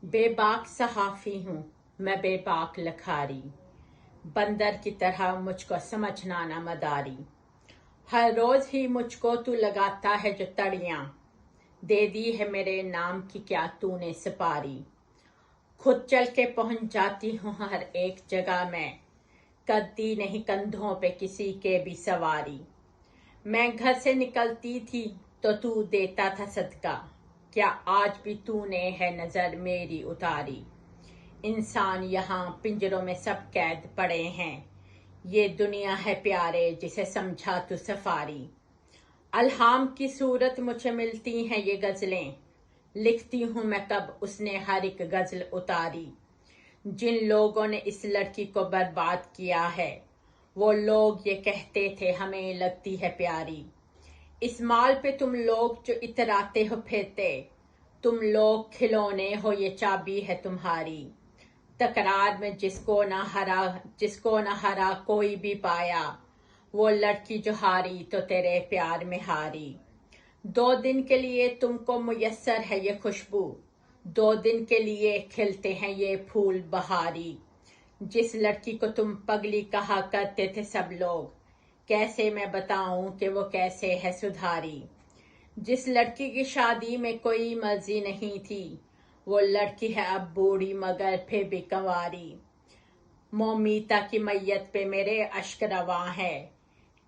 بے باک صحافی ہوں میں، بے باک لکھاری، بندر کی طرح مجھ کو سمجھنا نہ مداری۔ ہر روز ہی مجھ کو تو لگاتا ہے جو تڑیاں، دے دی ہے میرے نام کی کیا تو نے سپاری۔ خود چل کے پہنچ جاتی ہوں ہر ایک جگہ میں، کرتی نہیں کندھوں پہ کسی کے بھی سواری۔ میں گھر سے نکلتی تھی تو دیتا تھا صدقہ، کیا آج بھی تو نے ہے نظر میری اتاری۔ انسان یہاں پنجروں میں سب قید پڑے ہیں، یہ دنیا ہے پیارے جسے سمجھا تو سفاری۔ الہام کی صورت مجھے ملتی ہیں یہ غزلیں، لکھتی ہوں میں کب اس نے ہر ایک غزل اتاری۔ جن لوگوں نے اس لڑکی کو برباد کیا ہے، وہ لوگ یہ کہتے تھے ہمیں لگتی ہے پیاری۔ اس مال پہ تم لوگ جو اتراتے ہو پھرتے، تم لوگ کھلونے ہو یہ چابی ہے تمہاری۔ تکرار میں جس کو نہ ہرا کوئی بھی پایا، وہ لڑکی جو ہاری تو تیرے پیار میں ہاری۔ 2 دن کے لیے تم کو میسر ہے یہ خوشبو، 2 دن کے لیے کھلتے ہیں یہ پھول بہاری۔ جس لڑکی کو تم پگلی کہا کرتے تھے سب لوگ، کیسے میں بتاؤں کہ وہ کیسے ہے سدھاری۔ جس لڑکی کی شادی میں کوئی مرضی نہیں تھی، وہ لڑکی ہے اب بوڑھی مگر پھر بھی کنواری۔ مومیتا کی میت پہ میرے اشک رواں ہے،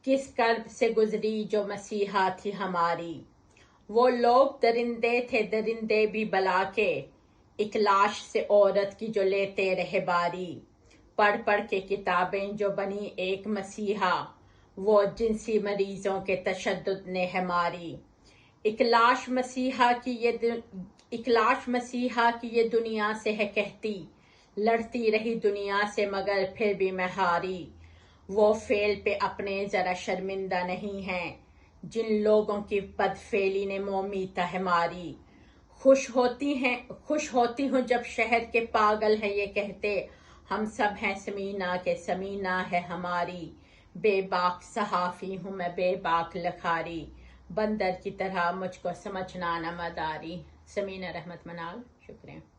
کس کرب سے گزری جو مسیحا تھی ہماری۔ وہ لوگ درندے تھے درندے بھی بلا کے، ایک لاش سے عورت کی جو لیتے رہے باری۔ پڑھ پڑھ کے کتابیں جو بنی ایک مسیحا، وہ جنسی مریضوں کے تشدد نے ہے ماری۔ ایک لاش مسیحا کی یہ دنیا سے ہے کہتی، لڑتی رہی دنیا سے مگر پھر بھی میں ہاری۔ وہ فعل پہ اپنے ذرا شرمندہ نہیں ہیں، جن لوگوں کی بدفعلی نے مومیتا ہے ماری۔ خوش ہوتی ہوں جب شہر کے پاگل ہیں یہ کہتے، ہم سب ہیں سمینا کے سمینا ہے ہماری۔ بے باک صحافی ہوں میں، بے باک لکھاری، بندر کی طرح مجھ کو سمجھنا نہ مداری۔ سمینہ رحمت منال، شکریہ۔